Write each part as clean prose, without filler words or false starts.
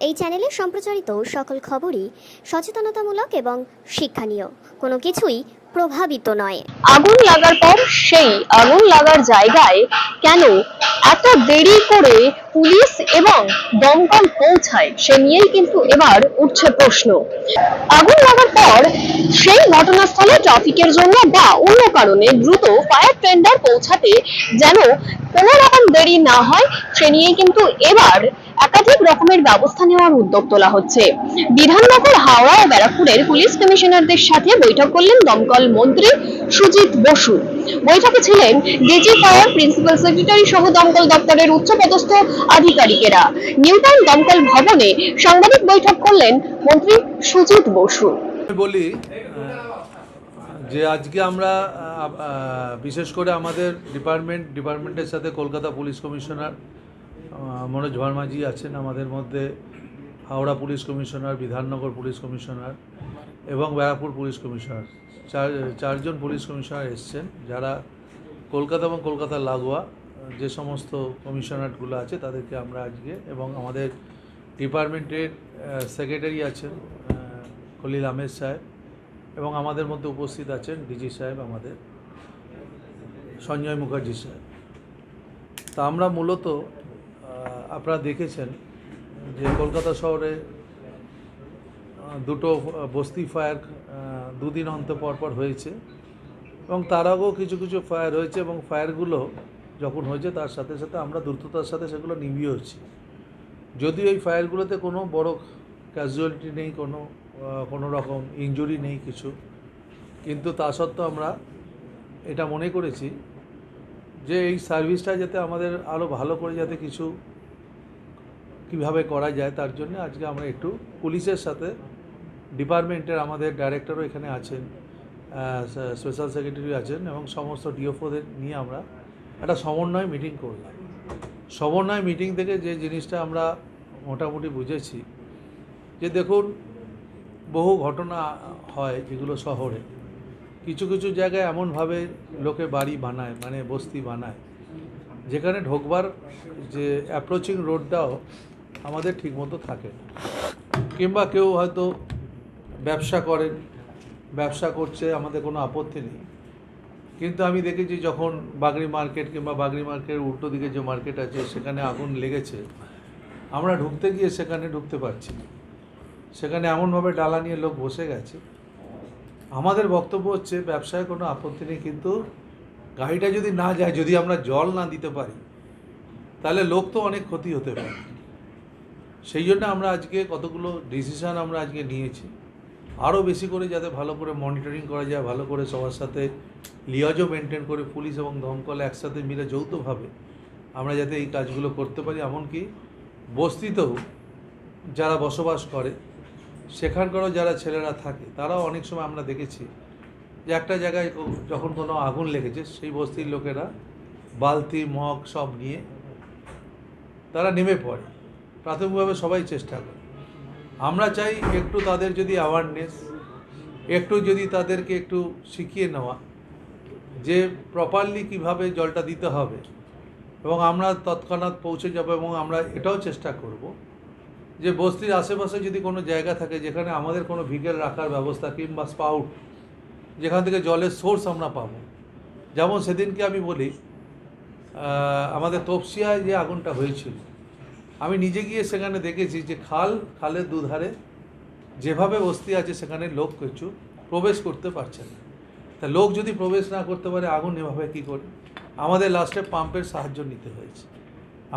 এই চ্যানেলে সম্প্রচারিত সকল খবরই সচেতনতামূলক এবং শিক্ষণীয়, কোনো কিছুই প্রভাবিত নয়। আগুন লাগার পর সেই আগুন লাগার জায়গায় কেন এত দেরি করে পুলিশ এবং দমকল পৌঁছায় সে নিয়েই কিন্তু এবার উঠছে প্রশ্ন। আগুন লাগার পর সেই ঘটনাস্থলে ট্রাফিকের জন্য বা অন্য কারণে দ্রুত ফায়ার টেন্ডার পৌঁছাতে যেন কোনো রকম দেরি না হয় সে নিয়েই কিন্তু এবার একাধিক রকমের ব্যবস্থা নেওয়ার উদ্যোগ তোলা হচ্ছে। বিধাননগর, হাওড়া ও ব্যারাকপুরের পুলিশ কমিশনারদের সাথে বৈঠক করলেন দমকল মন্ত্রী সুজিত বসু। বৈঠকে ছিলেন ডিজি ফায়ার, প্রিন্সিপাল সেক্রেটারি সহ দমকল দপ্তরের উচ্চপদস্থ আধিকারিকেরা। নিউটাউন দমকল ভবনে সাংবাদিক বৈঠক করলেন মন্ত্রী সুজিত বসু। বলি যে আজকে আমরা বিশেষ করে আমাদের ডিপার্টমেন্টের সাথে কলকাতা পুলিশ কমিশনার মনোজ ভার্মাজি আছেন, আমাদের মধ্যে Howrah police commissioner, Bidhannagar police commissioner এবং ব্যারাকপুর পুলিশ কমিশনার, চারজন পুলিশ কমিশনার এসছেন, যারা কলকাতা এবং কলকাতার লাগোয়া যে সমস্ত কমিশনারগুলো আছে তাদেরকে আমরা আজকে, এবং আমাদের ডিপার্টমেন্টের সেক্রেটারি আছেন খলিল আহমেদ সাহেব, এবং আমাদের মধ্যে উপস্থিত আছেন ডিজি সাহেব, আমাদের সঞ্জয় মুখার্জি সাহেব। তা আমরা মূলত আপনারা দেখেছেন যে কলকাতা শহরে দুটো বস্তি ফায়ার দুদিন অন্তর পর হয়েছে, এবং তার আগেও কিছু কিছু ফায়ার হয়েছে, এবং ফায়ারগুলো যখন হয়েছে তার সাথে সাথে আমরা দ্রুততার সাথে সেগুলো নিভিয়েছি। যদিও এই ফায়ারগুলোতে কোনো বড় ক্যাজুয়ালিটি নেই, কোনো রকম ইনজুরি নেই কিছু, কিন্তু তা সত্ত্বেও আমরা এটা মনে করেছি যে এই সার্ভিসটা যাতে আমাদের আরও ভালো করে যাতে কিছু কীভাবে করা যায়, তার জন্য আজকে আমরা একটু পুলিশের সাথে, ডিপার্টমেন্টের আমাদের ডাইরেক্টরও এখানে আছেন, স্পেশাল সেক্রেটারি আছেন, এবং সমস্ত ডিওফোদের নিয়ে আমরা একটা সমন্বয় মিটিং করলাম। সমন্বয় মিটিং থেকে যে জিনিসটা আমরা মোটামুটি বুঝেছি যে দেখুন, বহু ঘটনা হয় যেগুলো শহরে কিছু কিছু জায়গায় এমনভাবে লোকে বাড়ি বানায়, মানে বস্তি বানায়, যেখানে ঢোকবার যে অ্যাপ্রোচিং রোডটাও আমাদের ঠিকমতো থাকে না, কিংবা কেউ হয়তো ব্যবসা করছে, আমাদের কোনো আপত্তি নেই, কিন্তু আমি দেখেছি যখন বাগড়ি মার্কেট কিংবা বাগড়ি মার্কেটের উল্টো দিকে যে মার্কেট আছে সেখানে আগুন লেগেছে, আমরা ঢুকতে গিয়ে সেখানে ঢুকতে পারছি না, সেখানে এমনভাবে ডালা নিয়ে লোক বসে গেছে। আমাদের বক্তব্য হচ্ছে ব্যবসায় কোনো আপত্তি নেই, কিন্তু গাড়িটা যদি না যায়, যদি আমরা জল না দিতে পারি, তাহলে লোক তো অনেক ক্ষতি হতে পারে। সেই জন্য আমরা আজকে কতগুলো ডিসিশান আমরা আজকে নিয়েছি, আরও বেশি করে যাতে ভালো করে মনিটরিং করা যায়, ভালো করে সবার সাথে লিয়াজও মেনটেন করে পুলিশ এবং দমকল একসাথে মিলে যৌথভাবে আমরা যাতে এই কাজগুলো করতে পারি। এমনকি বস্তিতেও যারা বসবাস করে, সেখানকারও যারা ছেলেরা থাকে, তারাও অনেক সময় আমরা দেখেছি যে একটা জায়গায় যখন কোনো আগুন লেগেছে, সেই বস্তির লোকেরা বালতি মগ সব নিয়ে তারা নেমে পড়ে, প্রাথমিকভাবে সবাই চেষ্টা করে। আমরা চাই একটু তাদের যদি অ্যাওয়ারনেস, একটু যদি তাদেরকে একটু শিখিয়ে নেওয়া যে প্রপারলি কিভাবে জলটা দিতে হবে, এবং আমরা তৎক্ষণাৎ পৌঁছে যাব। এবং আমরা এটাও চেষ্টা করব যে বস্তির আশেপাশে যদি কোনো জায়গা থাকে যেখানে আমাদের কোনো ভিকেল রাখার ব্যবস্থা কিংবা স্পাউট, যেখান থেকে জলের সোর্স আমরা পাবো। যেমন সেদিনকে আমি বলি, আমাদের তপসিয়ায় যে আগুনটা হয়েছিল, আমি নিজে গিয়ে সেখানে দেখেছি যে খালের দুধারে যেভাবে বস্তি আছে সেখানে লোক কিছু প্রবেশ করতে পারছে না। তা লোক যদি প্রবেশ না করতে পারে, আগুন এভাবে কী করে? আমাদের লাস্টে পাম্পের সাহায্য নিতে হয়েছে।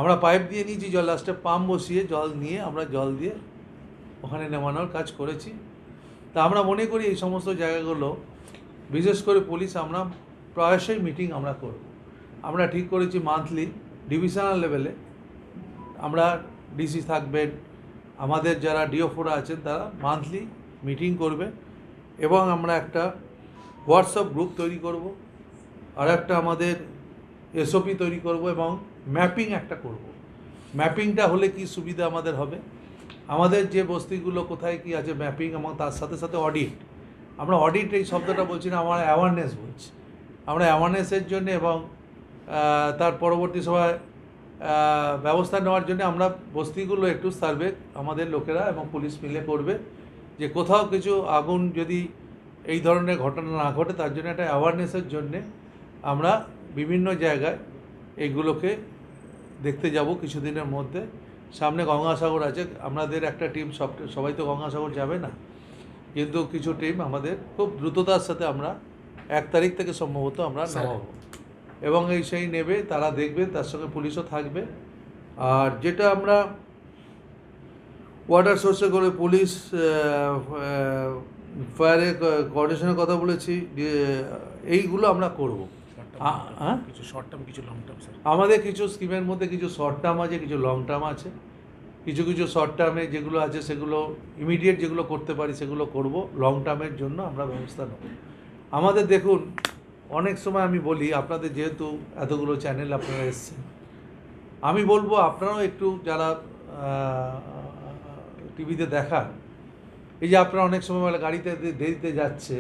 আমরা পাইপ দিয়ে নিয়েছি, লাস্টে পাম্প বসিয়ে জল নিয়ে আমরা জল দিয়ে ওখানে নেমানোর কাজ করেছি। তা আমরা মনে করি এই সমস্ত জায়গাগুলো, বিশেষ করে পুলিশ, আমরা প্রায়শই মিটিং আমরা করব। আমরা ঠিক করেছি মান্থলি ডিভিশনাল লেভেলে আমরা, ডিসি থাকবেন, আমাদের যারা ডিওফোরা আছেন তারা মান্থলি মিটিং করবে, এবং আমরা একটা হোয়াটসঅ্যাপ গ্রুপ তৈরি করব, আর একটা আমাদের এসওপি তৈরি করব, এবং ম্যাপিং একটা করব। ম্যাপিংটা হলে কি সুবিধা আমাদের হবে, আমাদের যে বস্তিগুলো কোথায় কি আছে ম্যাপিং, এবং তার সাথে সাথে অডিট। আমরা অডিট এই শব্দটা বলছি না, আমরা অ্যাওয়ারনেস বলছি। আমরা অ্যাওয়ারনেসের জন্য, এবং তার পরবর্তী সময় ব্যবস্থা নেওয়ার জন্য আমরা বস্তিগুলো একটু সার্ভে আমাদের লোকেরা এবং পুলিশ মিলে করবে, যে কোথাও কিছু আগুন যদি এই ধরনের ঘটনা না ঘটে তার জন্য একটা অ্যাওয়ারনেসের জন্যে আমরা বিভিন্ন জায়গায় এইগুলোকে দেখতে যাব কিছুদিনের মধ্যে। সামনে গঙ্গাসাগর আছে, আমাদের একটা টিম, সবাই তো গঙ্গাসাগর যাবে না, কিন্তু কিছু টিম আমাদের খুব দ্রুততার সাথে আমরা 1 তারিখ থেকে সম্ভবত আমরা নেওয়াবো এবং সেই নেবে, তারা দেখবে, তার সঙ্গে পুলিশও থাকবে। আর যেটা আমরা ওয়াটার সোর্সে করে পুলিশ ফায়ারের কোঅর্ডিনেশনের কথা বলেছি, এইগুলো আমরা করবো। কিছু শর্ট টার্ম, কিছু লং টার্ম স্যার। আমাদের কিছু স্কিমের মধ্যে কিছু শর্ট টার্ম আছে, কিছু লং টার্ম আছে। কিছু শর্ট টার্মে যেগুলো আছে সেগুলো ইমিডিয়েট যেগুলো করতে পারি সেগুলো করব, লং টার্মের জন্য আমরা ব্যবস্থা নেব। আমাদের দেখুন, অনেক সময় আমি বলি, আপনাদের যেহেতু এতগুলো চ্যানেল আপনারা এসছেন, আমি বলবো আপনারাও একটু যারা টিভিতে দেখান, এই যে আপনারা অনেক সময় বলে গাড়িতে দেরিতে যাচ্ছে,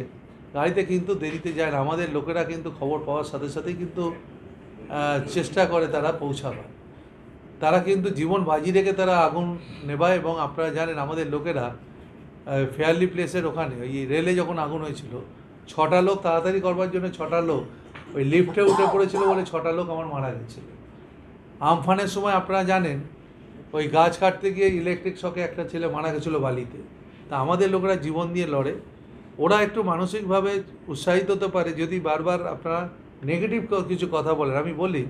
গাড়িতে কিন্তু দেরিতে যায় না। আমাদের লোকেরা কিন্তু খবর পাওয়ার সাথে সাথেই কিন্তু চেষ্টা করে তারা পৌঁছাবার, তারা কিন্তু জীবন বাজি রেখে তারা আগুন নেবায়। এবং আপনারা জানেন আমাদের লোকেরা ফেয়ারলি প্লেসের ওখানে ওই রেলে যখন আগুন হয়েছিল, 6টা লোক তাড়াতাড়ি করবার জন্য 6টা লোক ওই লিফটে উঠে পড়েছিল বলে 6টা লোক আমার মারা গেছিল। আমফানের সময় আপনারা জানেন ওই গাছ কাটতে গিয়ে ইলেকট্রিক শকে একটা ছেলে মারা গেছিলো বালিতে। তা আমাদের লোকেরা জীবন দিয়ে লড়ে, ওরা একটু মানসিকভাবে উৎসাহিত হতে পারে যদি বারবার আপনারা নেগেটিভ কিছু কথা বলেন। আমি বলি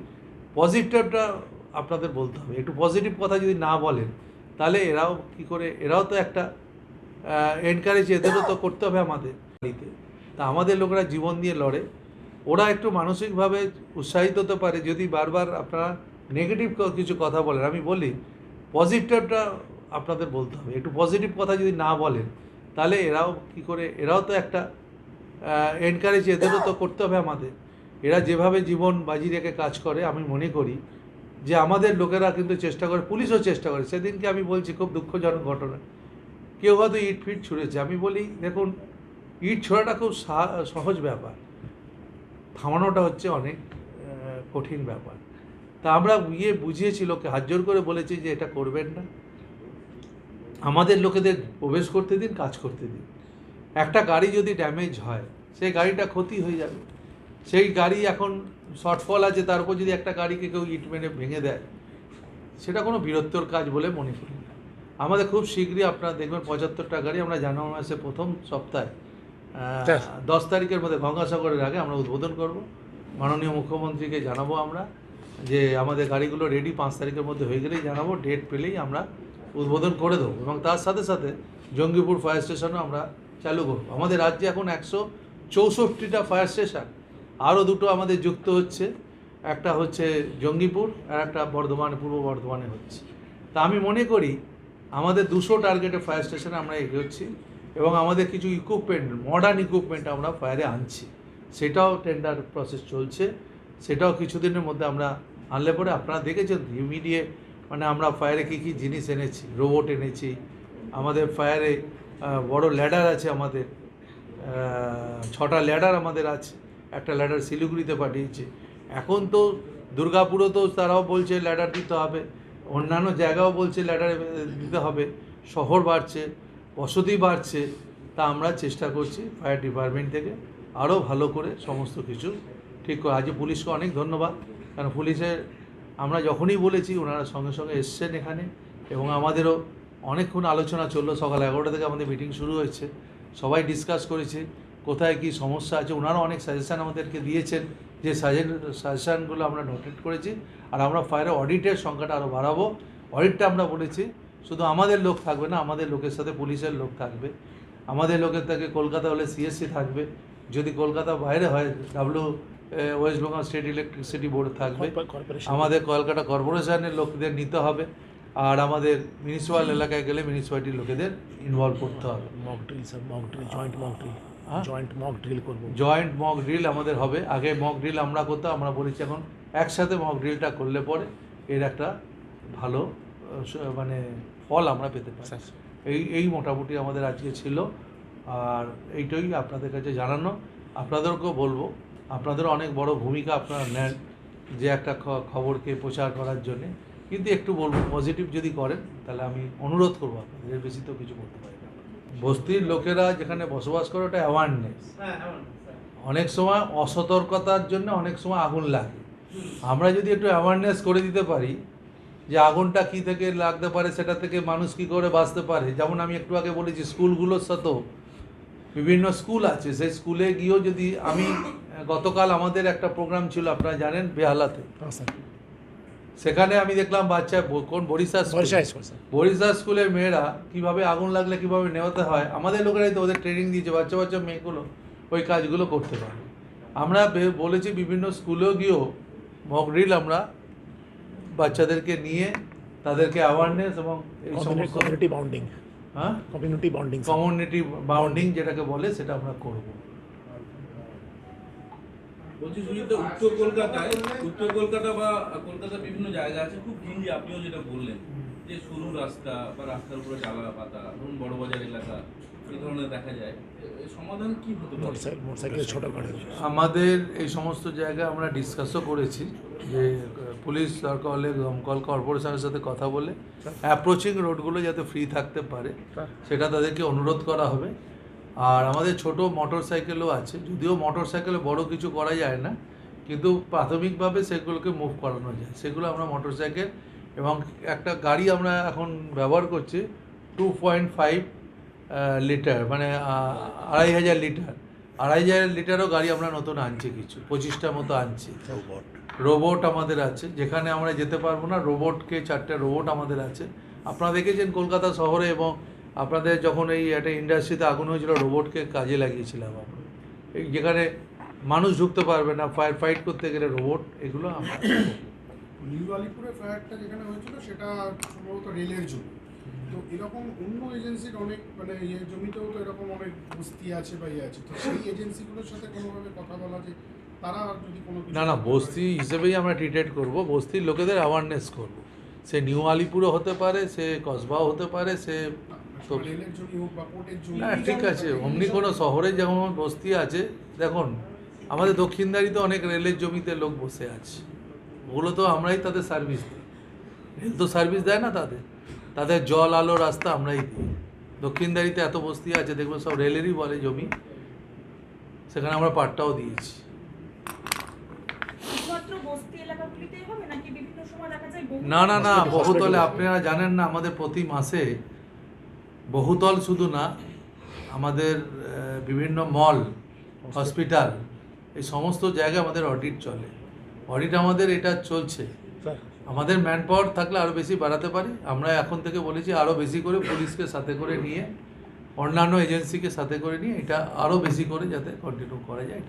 পজিটিভটা আপনাদের বলতে হবে, একটু পজিটিভ কথা যদি না বলেন তাহলে এরাও কী করে, এরাও তো একটা এনকারেজ এদেরও তো করতে হবে আমাদের বাড়িতে। তা আমাদের লোকেরা জীবন দিয়ে লড়ে, ওরা একটু মানসিকভাবে উৎসাহিত হতে পারে যদি বারবার আপনারা নেগেটিভ কিছু কথা বলেন। আমি বলি পজিটিভটা আপনাদের বলতে হবে, একটু পজিটিভ কথা যদি না বলেন তাহলে এরাও কী করে, এরাও তো একটা এনকারেজ এদেরও তো করতে হবে আমাদের। এরা যেভাবে জীবন বাজি রেখে কাজ করে, আমি মনে করি যে আমাদের লোকেরা কিন্তু চেষ্টা করে, পুলিশও চেষ্টা করে। সেদিনকে আমি বলছি খুব দুঃখজনক ঘটনা, কেউ হয়তো ইট ফিট ছুঁড়েছে। আমি বলি দেখুন, ইট ছোড়াটা খুব সহজ ব্যাপার, থামানোটা হচ্ছে অনেক কঠিন ব্যাপার। তা আমরা বুঝিয়েছি, লোককে হাত জোর করে বলেছি যে এটা করবেন না, আমাদের লোকেদের প্রবেশ করতে দিন, কাজ করতে দিন। একটা গাড়ি যদি ড্যামেজ হয় সেই গাড়িটা ক্ষতি হয়ে যাবে, সেই গাড়ি এখন শর্টফল আছে, তার উপর যদি একটা গাড়িকে কেউ ইট মেরে ভেঙে দেয়, সেটা কোনো বীরত্বর কাজ বলে মনে করি না। আমাদের খুব শীঘ্রই আপনারা দেখবেন 75টা গাড়ি আমরা জানুয়ারি মাসে প্রথম সপ্তাহে 10 তারিখের মধ্যে গঙ্গাসাগরের আগে আমরা উদ্বোধন করব। মাননীয় মুখ্যমন্ত্রীকে জানাবো আমরা যে আমাদের গাড়িগুলো রেডি, 5 তারিখের মধ্যে হয়ে গেলেই জানাবো, ডেট পেলেই আমরা উদ্বোধন করে দেবো। এবং তার সাথে সাথে জঙ্গিপুর ফায়ার স্টেশনও আমরা চালু করব। আমাদের রাজ্যে এখন 164টা ফায়ার স্টেশন, আরও 2টো আমাদের যুক্ত হচ্ছে, একটা হচ্ছে জঙ্গিপুর আর একটা বর্ধমানে, পূর্ব বর্ধমানে হচ্ছে। তা আমি মনে করি আমাদের 200 টার্গেটে ফায়ার স্টেশনে আমরা এগোচ্ছি এবং আমাদের কিছু ইকুইপমেন্ট, মডার্ন ইকুইপমেন্ট আমরা ফায়ারে আনছি, সেটাও টেন্ডার প্রসেস চলছে, সেটাও কিছুদিনের মধ্যে আমরা আনলে পরে আপনারা দেখেছেন ইমিডিয়েট, মানে আমরা ফায়ারে কী কী জিনিস এনেছি, রোবট এনেছি, আমাদের ফায়ারে বড় ল্যাডার আছে, আমাদের 6টা ল্যাডার আমাদের আছে, একটা ল্যাডার শিলিগুড়িতে পাঠিয়েছে। এখন তো দুর্গাপুরও তো তারাও বলছে ল্যাডার দিতে হবে, অন্যান্য জায়গাও বলছে ল্যাডার দিতে হবে, শহর বাড়ছে, বসতি বাড়ছে। তা আমরা চেষ্টা করছি ফায়ার ডিপার্টমেন্ট থেকে আরও ভালো করে সমস্ত কিছু ঠিক করে। আজ পুলিশকে অনেক ধন্যবাদ, কারণ পুলিশের আমরা যখনই বলেছি ওনারা সঙ্গে সঙ্গে এসছেন এখানে, এবং আমাদেরও অনেকক্ষণ আলোচনা চললো, সকাল 11টা থেকে আমাদের মিটিং শুরু হয়েছে, সবাই ডিসকাস করেছে কোথায় কী সমস্যা আছে। ওনারাও অনেক সাজেশান আমাদেরকে দিয়েছেন, যে সাজেশানগুলো আমরা নোটেট করেছি। আর আমরা ফায়ারের অডিটের সংখ্যাটা আরও বাড়াবো। অডিটটা আমরা বলেছি শুধু আমাদের লোক থাকবে না, আমাদের লোকের সাথে পুলিশের লোক থাকবে, আমাদের লোকের থেকে কলকাতা হলে সিএসসি থাকবে, যদি কলকাতা বাইরে হয় West Bengal state electricity board থাকবে, আমাদের কলকাতা কর্পোরেশনের লোকদের নিতে হবে, আর আমাদের মিউনিসিপ্যাল এলাকায় গেলে মিউনিসিপ্যালিটির লোকেদের ইনভলভ করতে হবে। Mock drill sir, mock drill, joint mock drill করব। জয়েন্ট মক ড্রিল আমাদের হবে। আগে মক ড্রিল আমরা করতাম, আমরা বলেছি এখন একসাথে মক ড্রিলটা করলে পরে এর একটা ভালো মানে ফল আমরা পেতে পারি। এই মোটামুটি আমাদের আজকে ছিল, আর এইটাই আপনাদের কাছে জানানো। আপনাদেরকেও বলবো, আপনাদেরও অনেক বড় ভূমিকা আপনারা নেন যে একটা খবরকে প্রচার করার জন্যে। কিন্তু একটু বলবো পজিটিভ যদি করেন তাহলে আমি অনুরোধ করবো আপনাদের, এর বেশি তো কিছু করতে পারি না। বস্তির লোকেরা যেখানে বসবাস করে ওটা অ্যাওয়ারনেস, অনেক সময় অসতর্কতার জন্য অনেক সময় আগুন লাগে। আমরা যদি একটু অ্যাওয়ারনেস করে দিতে পারি যে আগুনটা কী থেকে লাগতে পারে, সেটা থেকে মানুষ কী করে বাঁচতে পারে। যেমন আমি একটু আগে বলেছি স্কুলগুলোর সাথেও বিভিন্ন স্কুল আছে, সেই স্কুলে গিয়েও যদি আমি গতকাল আমাদের একটা প্রোগ্রাম ছিল আপনারা জানেন বেহালাতে, हाँ सर সেখানে আমি দেখলাম বাচ্চা কোন বরিশা वर्षा स्कूल सर বরিশা স্কুলের মেয়েরা কিভাবে আগুন লাগলে কিভাবে নেভাতে হয়, আমাদের লোকেরাই তো ওদের ট্রেনিং দিয়েছে, বাচ্চা বাচ্চা মেয়েগুলো ওই কাজগুলো করতে পারে। আমরা বলেছি বিভিন্ন স্কুলেও গিয়েও মক ড্রিল আমরা বাচ্চাদেরকে নিয়ে তাদেরকে অ্যাওয়ারনেস এবং এই সমস্ত कम्युनिटी बाउंडिंग হ্যাঁ कम्युनिटी बाउंडिंग কমিউনিটি বাউন্ডিং যেটাকে বলে সেটা আমরা করব। বলছি সুজিত, উত্তর কলকাতা বা কলকাতার বিভিন্ন জায়গা আছে খুব হিন্দি, আপনিও যেটা বললেন যে সরু রাস্তা বা রাস্তার উপরে ডালা পাতা, ধরুন বড় বাজার এলাকা এই ধরনের দেখা যায়, এর সমাধান কি হতে পারে? मोटरसाइकिल छोटा गाड़ी আমাদের এই সমস্ত জায়গায় আমরা ডিসকাসও করেছি যে পুলিশ দরকার দমকল কর্পোরেশনের সাথে কথা বলে অ্যাপ্রোচিং রোডগুলো যাতে ফ্রি থাকতে পারে সেটা তাদেরকে অনুরোধ করা হবে। আর আমাদের ছোট মোটর সাইকেলও আছে, যদিও মোটর সাইকেলে বড় কিছু করা যায় না, কিন্তু প্রাথমিকভাবে সেগুলোকে মুভ করানো যায়। সেগুলো আমরা মোটর সাইকেল এবং একটা গাড়ি আমরা এখন ব্যবহার করছি 2.5 লিটার, মানে 2500 লিটার, 2500 লিটারও গাড়ি আমরা নতুন আনছি, কিছু 25টার মতো আনছি। রোবট আমাদের আছে, যেখানে আমরা যেতে পারবো না রোবটকে 4টে রোবট আমাদের আছে। আপনারা দেখেছেন কলকাতা শহরে এবং আপনাদের যখন এই একটা ইন্ডাস্ট্রিতে আগুন হয়েছিল রোবটকে কাজে লাগিয়েছিলাম আমরা, এই যেখানে মানুষ ঢুকতে পারবে না, ফায়ার ফাইট করতে গেলে রোবট, এগুলো আমরা নিউ আলিপুরে ফায়ারটা যেখানে হয়েছিল সেটা সম্ভবত রেলের জমি। তো এরকম অন্য এজেন্সির অনেক মানে জমিতেও তো এরকম অনেক বস্তি আছে বা আছে, তো সেই এজেন্সিগুলোর সাথে কোনোভাবে কথা বলা যে তারা যদি কোনো কিছু না বস্তি হিসেবেই আমরা ট্রিটেড করব, বস্তির লোকেদের অ্যাওয়ারনেস করব। সে নিউ আলিপুরও হতে পারে, সে কসবাও হতে পারে, সে তো রেলের জমি হোক বা কোর্টের জমি। না ঠিক আছে, অমনি কোনো শহরে যেমন বস্তি আছে, দেখুন আমাদের দক্ষিণদারিতে অনেক রেলের জমিতে লোক বসে আছে, ওগুলো তো আমরাই তাদের সার্ভিস দিই, রেল তো সার্ভিস দেয় না তাদের, তাদের জল আলো রাস্তা আমরাই দিই। দক্ষিণদারিতে এত বস্তি আছে দেখবেন সব রেলেরই বলে জমি, সেখানে আমরা পাট্টাও দিয়েছি। শুধুমাত্র বস্তি এলাকাগুলিতেই হবে নাকি বিভিন্ন সময় দেখা যায় না বহুতলে আপনারা জানেন না, আমাদের প্রতি মাসে বহুতল শুধু না, আমাদের বিভিন্ন মল, হসপিটাল, এই সমস্ত জায়গায় আমাদের অডিট চলে। অডিট আমাদের এটা চলছে, আমাদের ম্যান পাওয়ার থাকলে আরও বেশি বাড়াতে পারি। আমরা এখন থেকে বলেছি আরও বেশি করে পুলিশকে সাথে করে নিয়ে, অন্যান্য এজেন্সিকে সাথে করে নিয়ে এটা আরও বেশি করে যাতে কন্টিনিউ করা যায়।